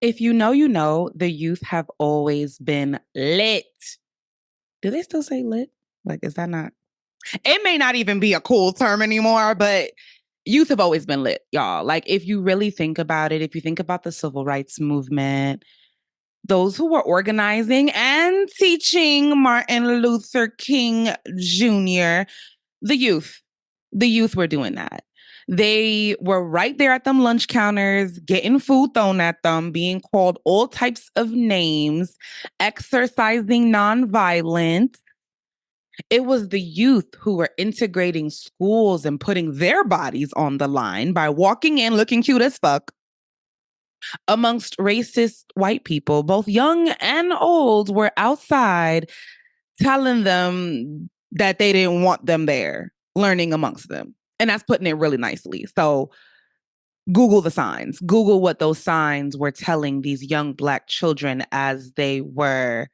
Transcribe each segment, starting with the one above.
If you know, the youth have always been lit. Do they still say lit? Like, is that not? It may not even be a cool term anymore, but youth have always been lit, y'all. Like, if you really think about it, if you think about the civil rights movement, those who were organizing and teaching Martin Luther King Jr., the youth, the youth were doing that. They were right there at them lunch counters, getting food thrown at them, being called all types of names, exercising nonviolence. It was the youth who were integrating schools and putting their bodies on the line by walking in looking cute as fuck amongst racist white people. Both young and old were outside telling them that they didn't want them there, learning amongst them. And that's putting it really nicely. So Google the signs. Google what those signs were telling these young Black children as they were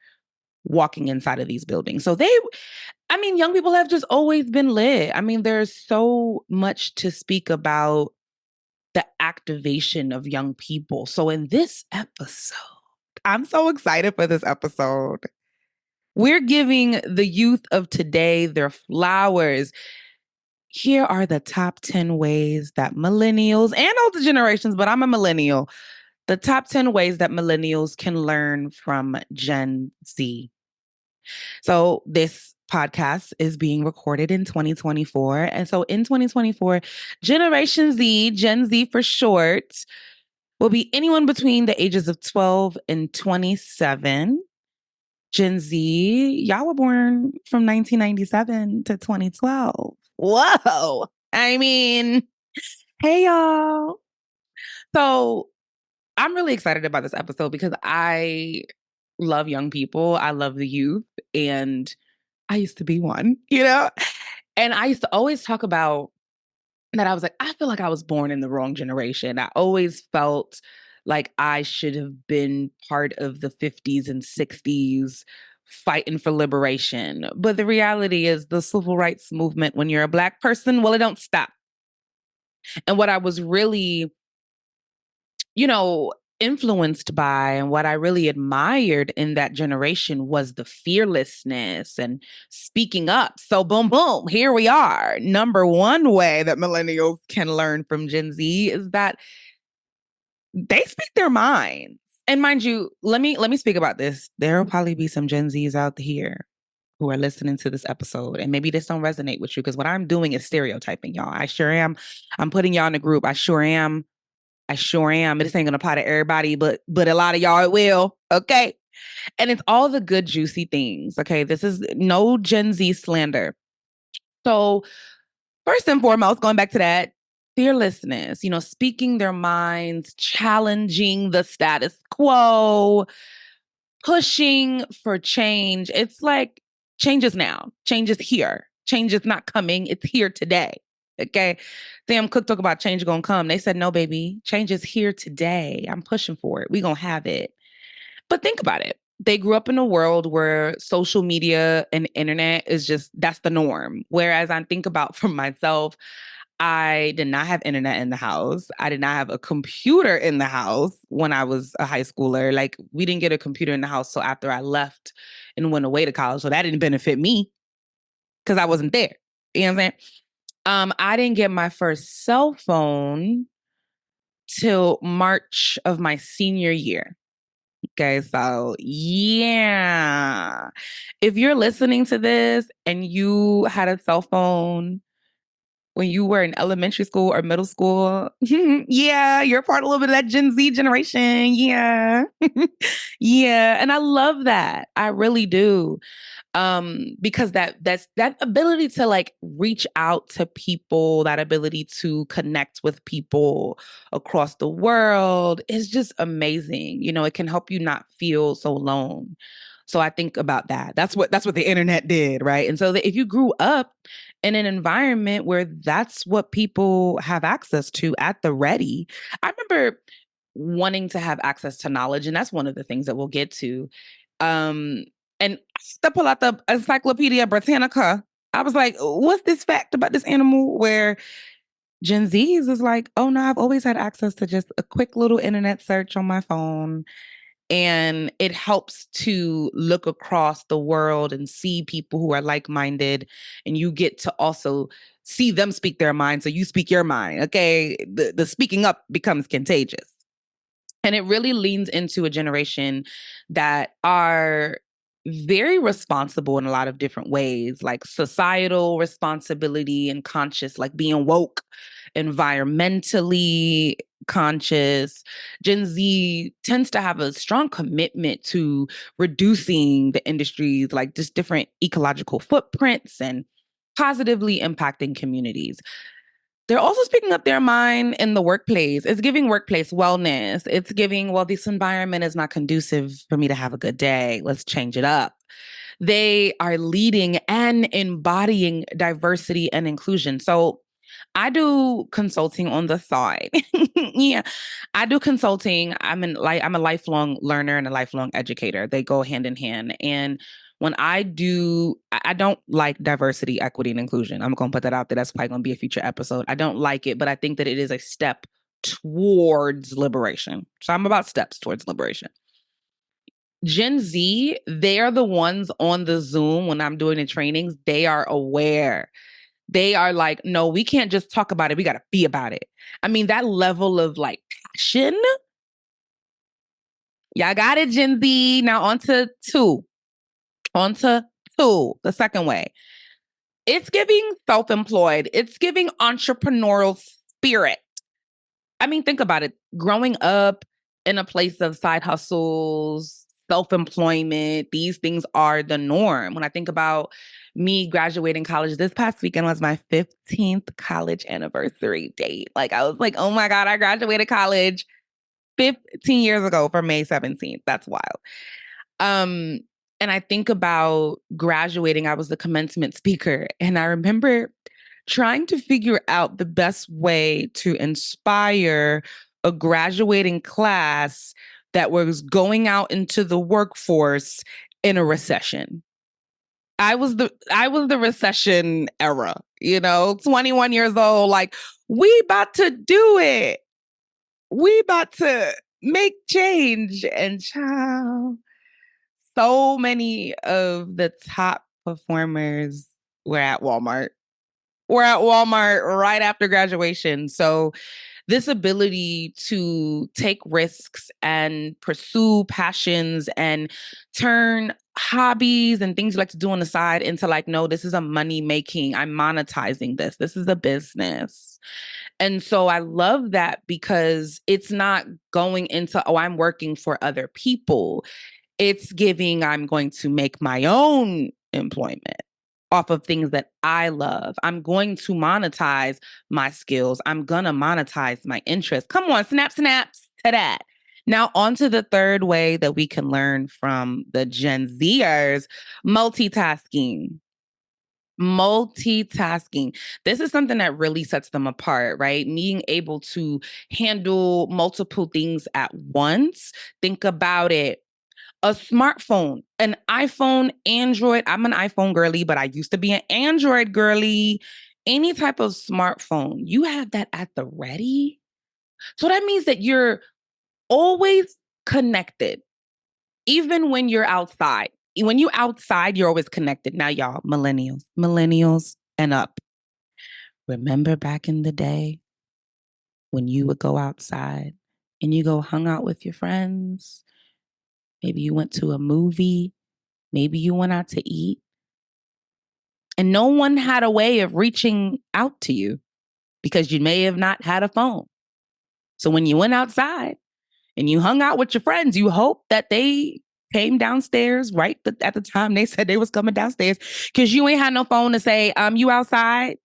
walking inside of these buildings. So young people have just always been lit. I mean, there's so much to speak about the activation of young people. So in this episode, I'm so excited for this episode. We're giving the youth of today their flowers. Here are the top 10 ways that millennials and older generations, but I'm a millennial, the top 10 ways that millennials can learn from Gen Z. So this podcast is being recorded in 2024. And so in 2024, Generation Z, Gen Z for short, will be anyone between the ages of 12 and 27. Gen Z, y'all were born from 1997 to 2012. Whoa. I mean, hey, y'all. So I'm really excited about this episode because I love young people. I love the youth. And I used to be one, you know? And I used to always talk about that. I was like, I feel like I was born in the wrong generation. I always felt like I should have been part of the 50s and 60s fighting for liberation. But the reality is the civil rights movement, when you're a Black person, well, it don't stop. And what I was really, you know, influenced by and what I really admired in that generation was the fearlessness and speaking up. So, boom, boom, here we are. Number one way that millennials can learn from Gen Z is that they speak their minds. And mind you, let me speak about this. There will probably be some Gen Zs out here who are listening to this episode, and maybe this don't resonate with you because what I'm doing is stereotyping y'all. I sure am. I'm putting y'all in a group. I sure am. I sure am. This ain't gonna apply to everybody, but a lot of y'all it will. Okay. And it's all the good, juicy things. Okay. This is no Gen Z slander. So first and foremost, going back to that, fearlessness, speaking their minds, challenging the status quo, pushing for change. It's like change is now, change is here, change is not coming, it's here today. Okay. Sam Cooke talk about change gonna come. They said, no, baby, change is here today. I'm pushing for it. We gonna have it. But think about it. They grew up in a world where social media and internet is just, that's the norm. Whereas I think about for myself, I did not have internet in the house. I did not have a computer in the house when I was a high schooler. Like, we didn't get a computer in the house till after I left and went away to college. So that didn't benefit me because I wasn't there. You know what I'm saying? I didn't get my first cell phone till March of my senior year. Okay, so yeah. If you're listening to this and you had a cell phone when you were in elementary school or middle school, yeah, you're part of a little bit of that Gen Z generation. Yeah. Yeah. And I love that. I really do. Because that's that ability to like reach out to people, that ability to connect with people across the world is just amazing. It can help you not feel so alone. So I think about that. That's what the internet did, right? And so that if you grew up in an environment where that's what people have access to at the ready, I remember wanting to have access to knowledge, and that's one of the things that we'll get to. Um, and to pull out the Encyclopedia Britannica, I was like, what's this fact about this animal where Gen Zs is like, oh no, I've always had access to just a quick little internet search on my phone. And it helps to look across the world and see people who are like minded. And you get to also see them speak their mind. So you speak your mind. Okay. The speaking up becomes contagious. And it really leans into a generation that are very responsible in a lot of different ways, like societal responsibility and conscious, like being woke, environmentally conscious. Gen Z tends to have a strong commitment to reducing the industries, like just different ecological footprints and positively impacting communities. They're also speaking up their mind in the workplace. It's giving workplace wellness. It's giving, well, this environment is not conducive for me to have a good day. Let's change it up. They are leading and embodying diversity and inclusion. So I do consulting on the side. Yeah, I do consulting. I'm a lifelong learner and a lifelong educator. They go hand in hand. And when I don't like diversity, equity, and inclusion. I'm going to put that out there. That's probably going to be a future episode. I don't like it, but I think that it is a step towards liberation. So I'm about steps towards liberation. Gen Z, they are the ones on the Zoom when I'm doing the trainings. They are aware. They are like, no, we can't just talk about it. We got to be about it. I mean, that level of like passion. Y'all got it, Gen Z. Now on to two. On to two, the second way. It's giving self-employed. It's giving entrepreneurial spirit. I mean, think about it. Growing up in a place of side hustles, self-employment, these things are the norm. When I think about me graduating college, this past weekend was my 15th college anniversary date. Like, I was like, oh my God, I graduated college 15 years ago for May 17th. That's wild. Um, and I think about graduating, I was the commencement speaker. And I remember trying to figure out the best way to inspire a graduating class that was going out into the workforce in a recession. I was the recession era, 21 years old, like, we about to do it. We about to make change. And child, so many of the top performers were at Walmart. We're at Walmart right after graduation. So this ability to take risks and pursue passions and turn hobbies and things you like to do on the side into like, no, this is a money making, I'm monetizing this. This is a business. And so I love that because it's not going into, oh, I'm working for other people. It's giving, I'm going to make my own employment off of things that I love. I'm going to monetize my skills. I'm going to monetize my interests. Come on, snaps to that. Now, on to the third way that we can learn from the Gen Zers, multitasking. Multitasking. This is something that really sets them apart, right? Being able to handle multiple things at once. Think about it, a smartphone, an iPhone, Android. I'm an iPhone girly, but I used to be an Android girly. Any type of smartphone, you have that at the ready. So that means that you're always connected, even when you're outside. When you're outside, you're always connected. Now, y'all, millennials and up. Remember back in the day when you would go outside and you go hung out with your friends? Maybe you went to a movie. Maybe you went out to eat. And no one had a way of reaching out to you because you may have not had a phone. So when you went outside and you hung out with your friends, you hope that they came downstairs right at the time they said they was coming downstairs because you ain't had no phone to say, you outside?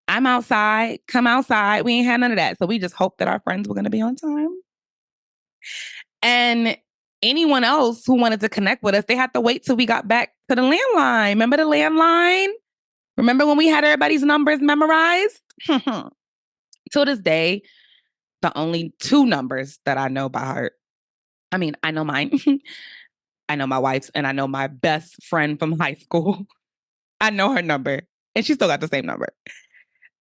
I'm outside. Come outside. We ain't had none of that. So we just hoped that our friends were going to be on time. And anyone else who wanted to connect with us, they had to wait till we got back to the landline. Remember the landline? Remember when we had everybody's numbers memorized? To this day, the only two numbers that I know by heart. I mean, I know mine. I know my wife's, and I know my best friend from high school. I know her number, and she still got the same number.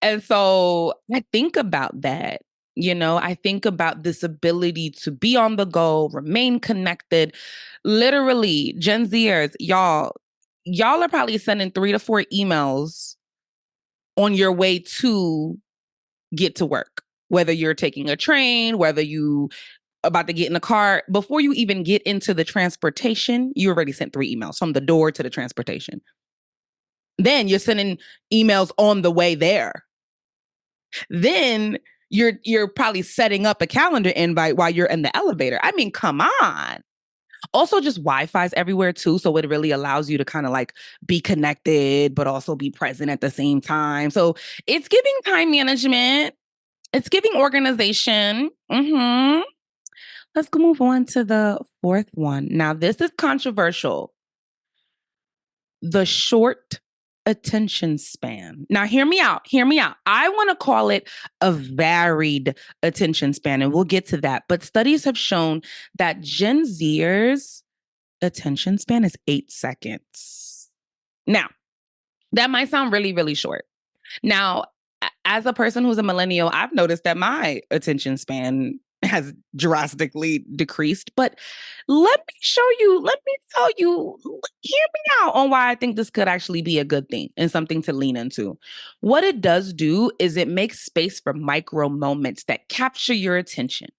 And so I think about that. I think about this ability to be on the go, remain connected. Literally, Gen Zers, y'all are probably sending 3 to 4 emails on your way to get to work. Whether you're taking a train, whether you about to get in the car, before you even get into the transportation, you already sent 3 emails from the door to the transportation. Then you're sending emails on the way there. Then you're probably setting up a calendar invite while you're in the elevator. I mean, come on. Also, just Wi-Fi's everywhere too, so it really allows you to kind of like be connected, but also be present at the same time. So it's giving time management. It's giving organization. Let's move on to the fourth one. Now, this is controversial. The short attention span. Now, hear me out. Hear me out. I want to call it a varied attention span, and we'll get to that. But studies have shown that Gen Zers' attention span is 8 seconds. Now, that might sound really, really short. Now, as a person who's a millennial, I've noticed that my attention span has drastically decreased. But let me tell you, hear me out on why I think this could actually be a good thing and something to lean into. What it does do is it makes space for micro moments that capture your attention.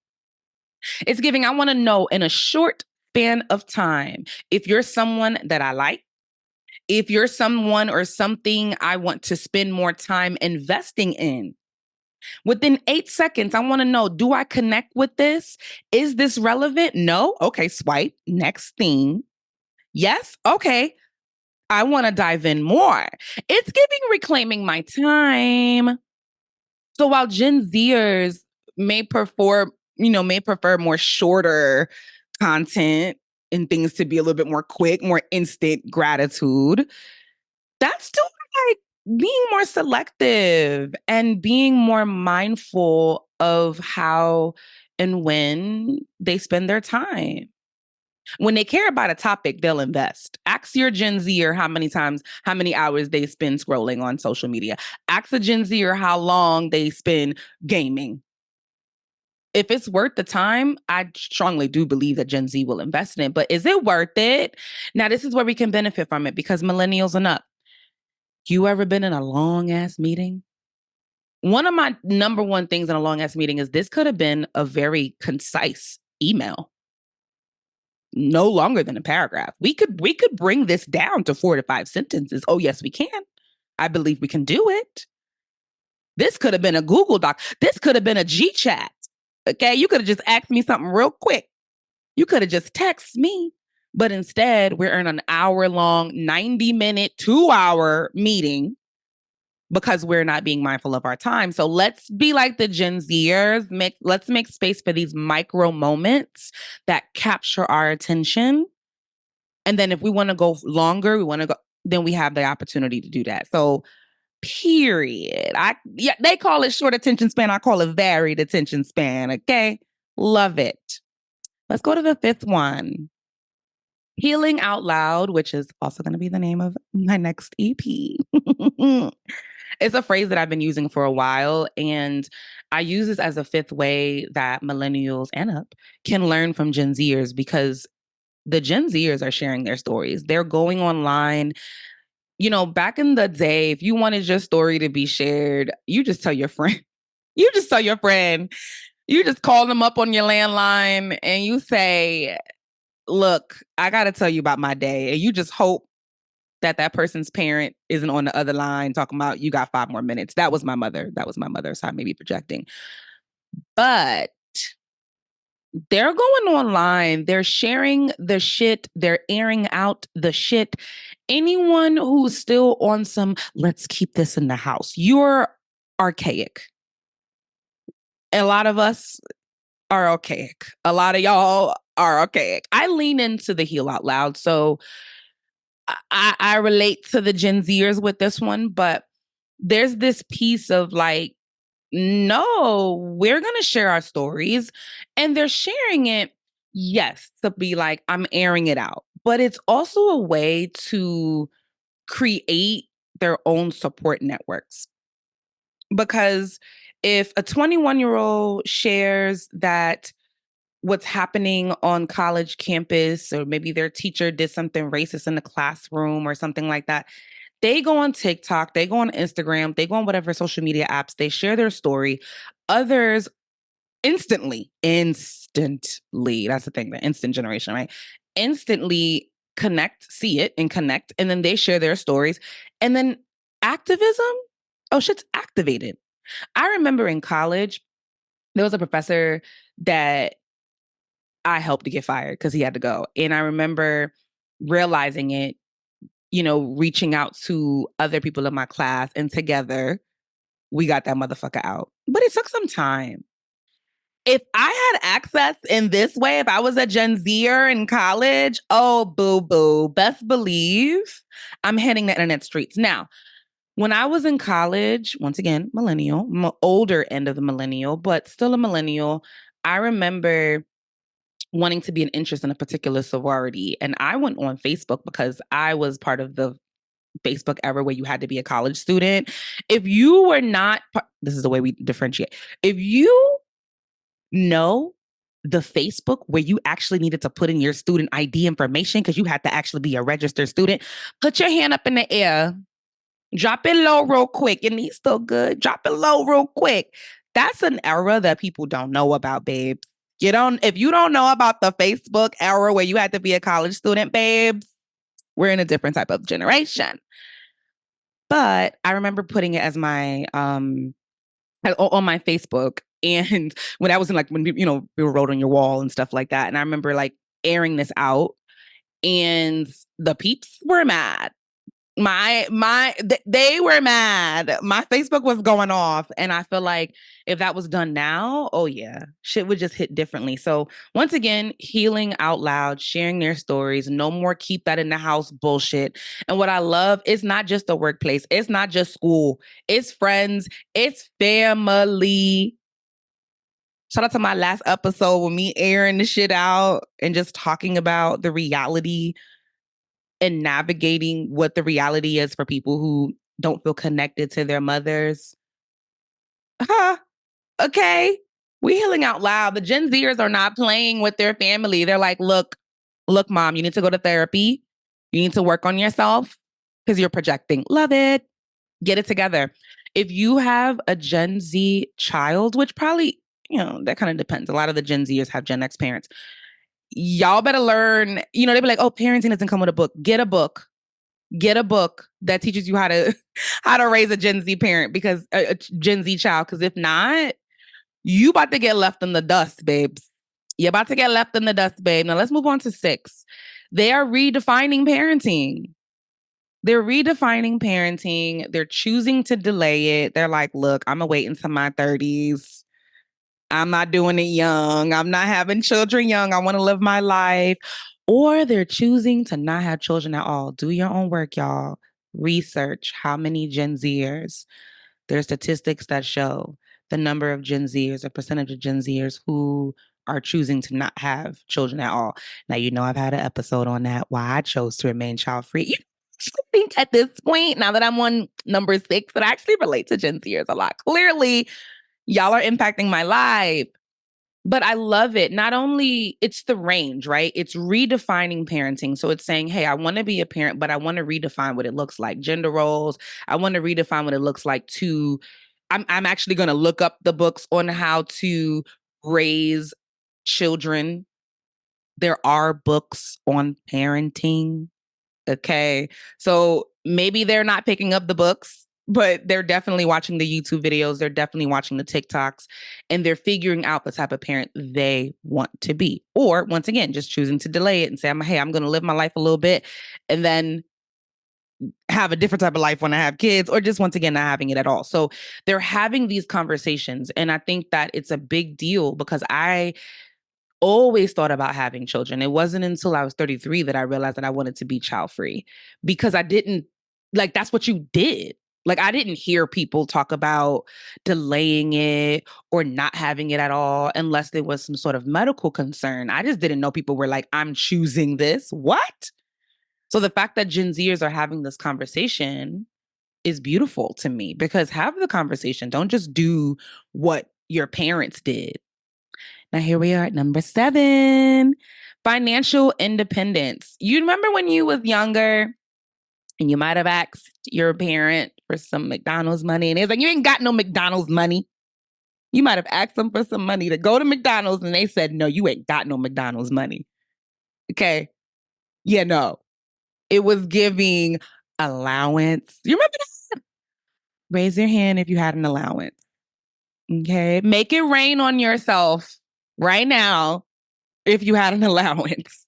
It's giving, I want to know in a short span of time, if you're someone that I like, if you're someone or something I want to spend more time investing in. Within 8 seconds, I want to know, do I connect with this? Is this relevant? No? Okay, swipe. Next thing. Yes? Okay. I want to dive in more. It's giving reclaiming my time. So while Gen Zers may prefer more shorter content and things to be a little bit more quick, more instant gratitude, that's still like being more selective and being more mindful of how and when they spend their time. When they care about a topic, they'll invest. Ask your Gen Z or how many hours they spend scrolling on social media. Ask a Gen Z or how long they spend gaming. If it's worth the time, I strongly do believe that Gen Z will invest in it. But is it worth it? Now, this is where we can benefit from it because millennials and up. You ever been in a long ass meeting? One of my number one things in a long ass meeting is this could have been a very concise email, no longer than a paragraph. We could bring this down to 4 to 5 sentences. Oh, yes, we can. I believe we can do it. This could have been a Google Doc. This could have been a G chat. Okay. You could have just asked me something real quick. You could have just texted me. But instead, we're in an hour-long, 90-minute, 2-hour meeting because we're not being mindful of our time. So let's be like the Gen Zers. Let's make space for these micro moments that capture our attention. And then if we want to go longer, then we have the opportunity to do that. So period. They call it short attention span. I call it varied attention span. Okay. Love it. Let's go to the fifth one. Healing Out Loud, which is also going to be the name of my next EP. It's a phrase that I've been using for a while, and I use this as a fifth way that millennials and up can learn from Gen Zers because the Gen Zers are sharing their stories. They're going online. Back in the day, if you wanted your story to be shared, you just tell your friend. You just tell your friend. You just call them up on your landline and you say, look, I got to tell you about my day. And you just hope that person's parent isn't on the other line talking about you got 5 more minutes. That was my mother. So I may be projecting. But they're going online. They're sharing the shit. They're airing out the shit. Anyone who's still on some, let's keep this in the house, you're archaic. A lot of us are archaic. A lot of y'all are archaic. I lean into the heal out loud. So I relate to the Gen Zers with this one, but there's this piece of like, no, we're going to share our stories. And they're sharing it, yes, to be like, I'm airing it out. But it's also a way to create their own support networks. Because if a 21-year-old shares that what's happening on college campus, or maybe their teacher did something racist in the classroom or something like that, they go on TikTok, they go on Instagram, they go on whatever social media apps, they share their story. Others instantly, that's the thing, the instant generation, right? Instantly connect, see it and connect, and then they share their stories. And then activism, oh, shit's activated. I remember in college, there was a professor that I helped to get fired because he had to go. And I remember realizing it, reaching out to other people in my class, and together we got that motherfucker out. But it took some time. If I had access in this way, if I was a Gen Zer in college, oh, boo boo, best believe I'm hitting the internet streets. Now, when I was in college, once again, millennial, older end of the millennial, but still a millennial, I remember wanting to be an interest in a particular sorority. And I went on Facebook because I was part of the Facebook era where you had to be a college student. If you were not, this is the way we differentiate. If you know the Facebook where you actually needed to put in your student ID information because you had to actually be a registered student, put your hand up in the air, drop it low real quick. Your knee's still good. Drop it low real quick. That's an era that people don't know about, babes. If you don't know about the Facebook era where you had to be a college student, babes, we're in a different type of generation. But I remember putting it as my on my Facebook, and when I was in, like, when we were wrote on your wall and stuff like that, and I remember like airing this out, and the peeps were mad. They were mad. My Facebook was going off, and I feel like if that was done now, oh yeah, shit would just hit differently. So once again, healing out loud, sharing their stories, no more keep that in the house bullshit. And what I love is not just the workplace, it's not just school, it's friends, it's family. Shout out to my last episode with me airing the shit out and just talking about the reality and navigating what the reality is for people who don't feel connected to their mothers. Huh. Okay. We healing out loud. The Gen Zers are not playing with their family. They're like, look, mom, you need to go to therapy. You need to work on yourself because you're projecting. Love it. Get it together. If you have a Gen Z child, which probably, that kind of depends. A lot of the Gen Zers have Gen X parents. Y'all better learn, they be like, oh, parenting doesn't come with a book. Get a book. Get a book that teaches you how to how to raise a Gen Z parent, because a Gen Z child. Because if not, you about to get left in the dust, babes. You're about to get left in the dust, babe. Now let's move on to 6. They are redefining parenting. They're redefining parenting. They're choosing to delay it. They're like, look, I'm gonna wait until my 30s. I'm not doing it young. I'm not having children young. I want to live my life. Or they're choosing to not have children at all. Do your own work, y'all. Research how many Gen Zers. There are statistics that show the number of Gen Zers, a percentage of Gen Zers who are choosing to not have children at all. Now, I've had an episode on that, why I chose to remain child free. You think at this point, now that I'm on number 6, that I actually relate to Gen Zers a lot. Clearly, y'all are impacting my life. But I love it. Not only it's the range, right? It's redefining parenting. So it's saying, hey, I want to be a parent, but I want to redefine what it looks like. Gender roles. I want to redefine what it looks like to, I'm actually going to look up the books on how to raise children. There are books on parenting. Okay. So maybe they're not picking up the books, but they're definitely watching the YouTube videos. They're definitely watching the TikToks, and they're figuring out the type of parent they want to be. Or once again, just choosing to delay it and say, hey, I'm going to live my life a little bit and then have a different type of life when I have kids, or just once again, not having it at all. So they're having these conversations. And I think that it's a big deal because I always thought about having children. It wasn't until I was 33 that I realized that I wanted to be child free, because I didn't, like, that's what you did. Like, I didn't hear people talk about delaying it or not having it at all unless there was some sort of medical concern. I just didn't know people were like, I'm choosing this. What? So the fact that Gen Zers are having this conversation is beautiful to me because have the conversation. Don't just do what your parents did. Now, here we are at number 7, financial independence. You remember when you was younger and you might have asked your parent for some McDonald's money and it's like, you ain't got no McDonald's money. You might have asked them for some money to go to McDonald's and they said, no, you ain't got no McDonald's money. Okay. Yeah, no. It was giving allowance. You remember that? Raise your hand if you had an allowance. Okay. Make it rain on yourself right now if you had an allowance.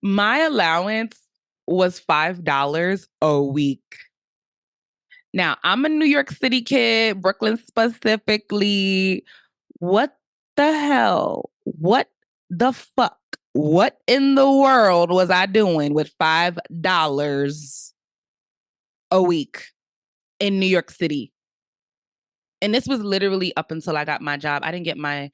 My allowance was $5 a week. Now, I'm a New York City kid, Brooklyn specifically. What the hell? What the fuck? What in the world was I doing with $5 a week in New York City? And this was literally up until I got my job. I didn't get my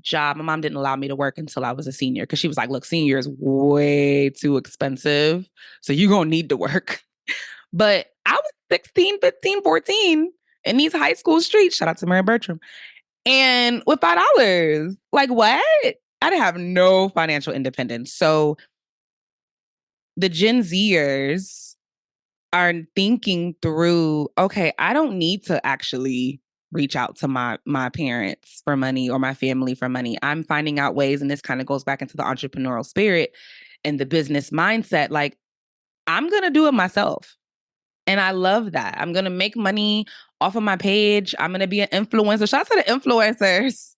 job. My mom didn't allow me to work until I was a senior because she was like, look, senior is way too expensive. So you're going to need to work. But I was 16, 15, 14 in these high school streets. Shout out to Mary Bertram. And with $5, like what? I didn't have no financial independence. So the Gen Zers are thinking through, okay, I don't need to actually reach out to my parents for money or my family for money. I'm finding out ways, and this kind of goes back into the entrepreneurial spirit and the business mindset. Like, I'm going to do it myself. And I love that. I'm going to make money off of my page. I'm going to be an influencer. Shout out to the influencers.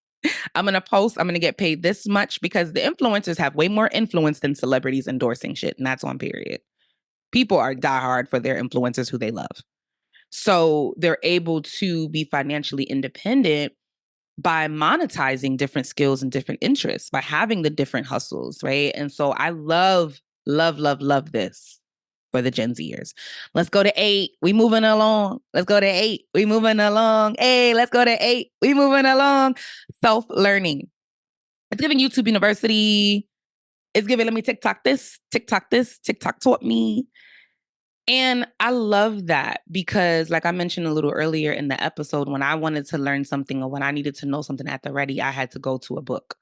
I'm going to post. I'm going to get paid this much because the influencers have way more influence than celebrities endorsing shit. And that's on period. People are diehard for their influencers who they love. So they're able to be financially independent by monetizing different skills and different interests, by having the different hustles, right? And so I love, love, love, love this for the Gen Zers. Let's go to 8. We moving along. Let's go to 8. We moving along. Hey, let's go to 8. We moving along. Self-learning. It's giving YouTube University. It's giving, let me TikTok this, TikTok taught me. And I love that because, like I mentioned a little earlier in the episode, when I wanted to learn something or when I needed to know something at the ready, I had to go to a book.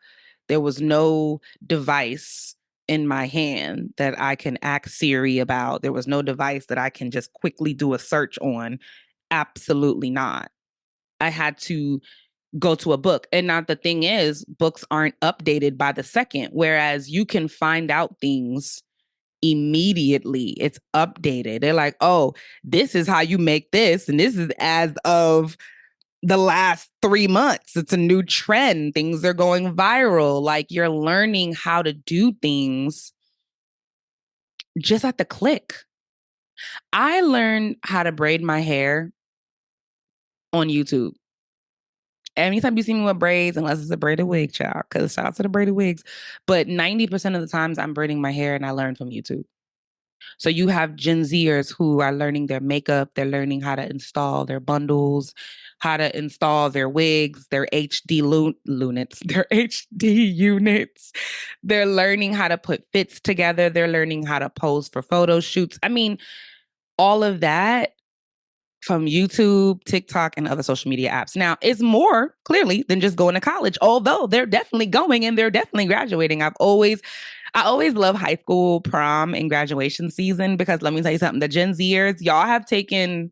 There was no device in my hand that I can ask Siri about. There was no device that I can just quickly do a search on. Absolutely not. I had to go to a book. And now the thing is, books aren't updated by the second, whereas you can find out things immediately. It's updated. They're like, oh, this is how you make this. And this is as of the last 3 months. It's a new trend. Things are going viral. Like you're learning how to do things just at the click. I learned how to braid my hair on YouTube. Anytime you see me with braids, unless it's a braided wig, child, because shout out to the braided wigs. But 90% of the times I'm braiding my hair and I learn from YouTube. So you have Gen Zers who are learning their makeup, they're learning how to install their bundles, how to install their wigs, their units, their HD units. They're learning how to put fits together. They're learning how to pose for photo shoots. I mean, all of that from YouTube, TikTok, and other social media apps. Now, it's more clearly than just going to college, although they're definitely going and they're definitely graduating. I always love high school prom and graduation season because let me tell you something, the Gen Zers, y'all have taken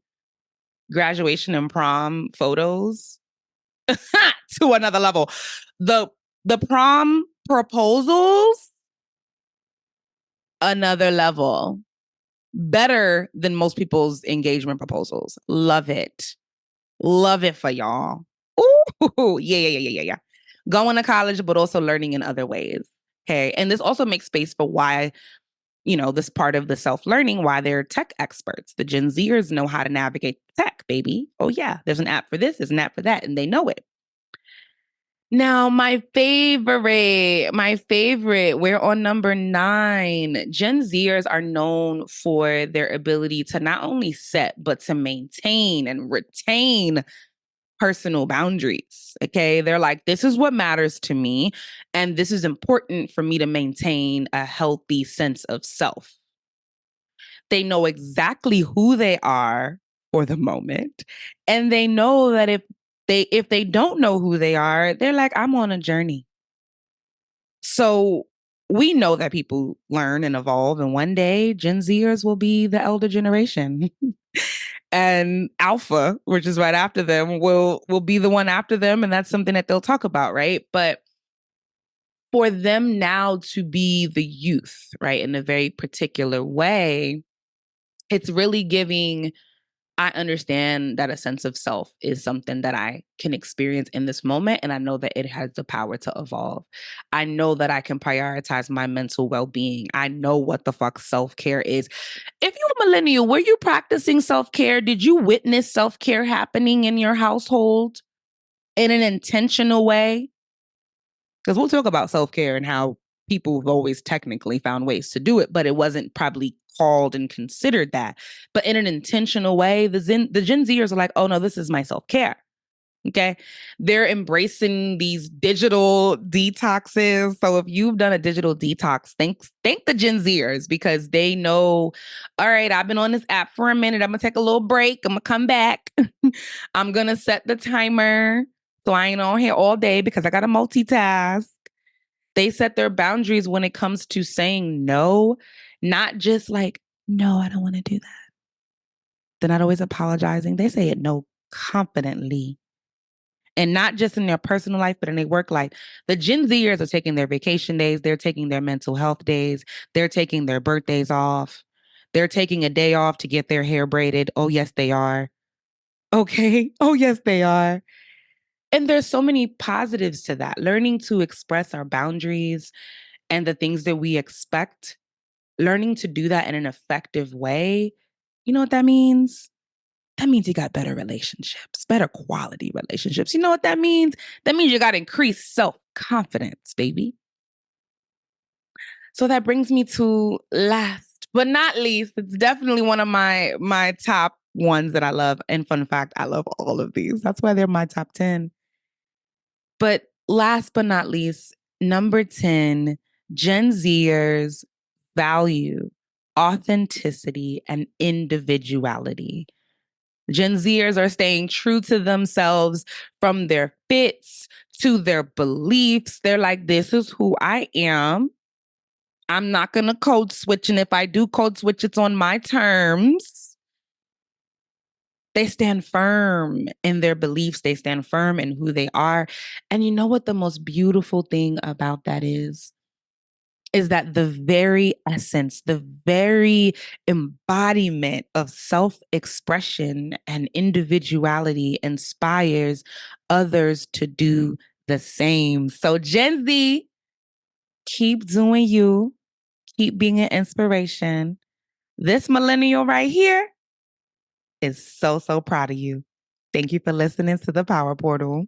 graduation and prom photos to another level. The prom proposals, another level. Better than most people's engagement proposals. Love it. Love it for y'all. Ooh, yeah. Going to college, but also learning in other ways. Okay. And this also makes space for why, this part of the self-learning, why they're tech experts. The Gen Zers know how to navigate tech, baby. Oh, yeah. There's an app for this, there's an app for that, and they know it. Now, my favorite, we're on number 9. Gen Zers are known for their ability to not only set, but to maintain and retain personal boundaries. Okay. They're like, this is what matters to me. And this is important for me to maintain a healthy sense of self. They know exactly who they are for the moment. And they know that if they don't know who they are, they're like, I'm on a journey. So we know that people learn and evolve, and one day Gen Zers will be the elder generation. And Alpha, which is right after them, will be the one after them, and that's something that they'll talk about, right? But for them now to be the youth, right, in a very particular way, it's really giving. I understand that a sense of self is something that I can experience in this moment, and I know that it has the power to evolve. I know that I can prioritize my mental well being. I know what the fuck self care is. If you're a millennial, were you practicing self care? Did you witness self care happening in your household in an intentional way? Because we'll talk about self care and how people have always technically found ways to do it, but it wasn't probably called and considered that. But in an intentional way, the Gen Zers are like, oh no, this is my self care. Okay. They're embracing these digital detoxes. So if you've done a digital detox, thank the Gen Zers because they know, all right, I've been on this app for a minute. I'm going to take a little break. I'm going to come back. I'm going to set the timer. So I ain't on here all day because I got to multitask. They set their boundaries when it comes to saying no, not just like, no, I don't want to do that. They're not always apologizing. They say it no confidently. And not just in their personal life, but in their work life. The Gen Zers are taking their vacation days. They're taking their mental health days. They're taking their birthdays off. They're taking a day off to get their hair braided. Oh, yes, they are. Okay. Oh, yes, they are. And there's so many positives to that. Learning to express our boundaries and the things that we expect, learning to do that in an effective way. You know what that means? That means you got better relationships, better quality relationships. You know what that means? That means you got increased self-confidence, baby. So that brings me to last but not least, it's definitely one of my top ones that I love. And fun fact, I love all of these. That's why they're my top 10. But last but not least, number 10, Gen Zers value authenticity and individuality. Gen Zers are staying true to themselves from their fits to their beliefs. They're like, this is who I am. I'm not going to code switch. And if I do code switch, it's on my terms. They stand firm in their beliefs. They stand firm in who they are. And you know what the most beautiful thing about that is? Is that the very essence, the very embodiment of self expression and individuality inspires others to do the same. So, Gen Z, keep doing you, keep being an inspiration. This millennial right here is so, so proud of you. Thank you for listening to the Power Portal.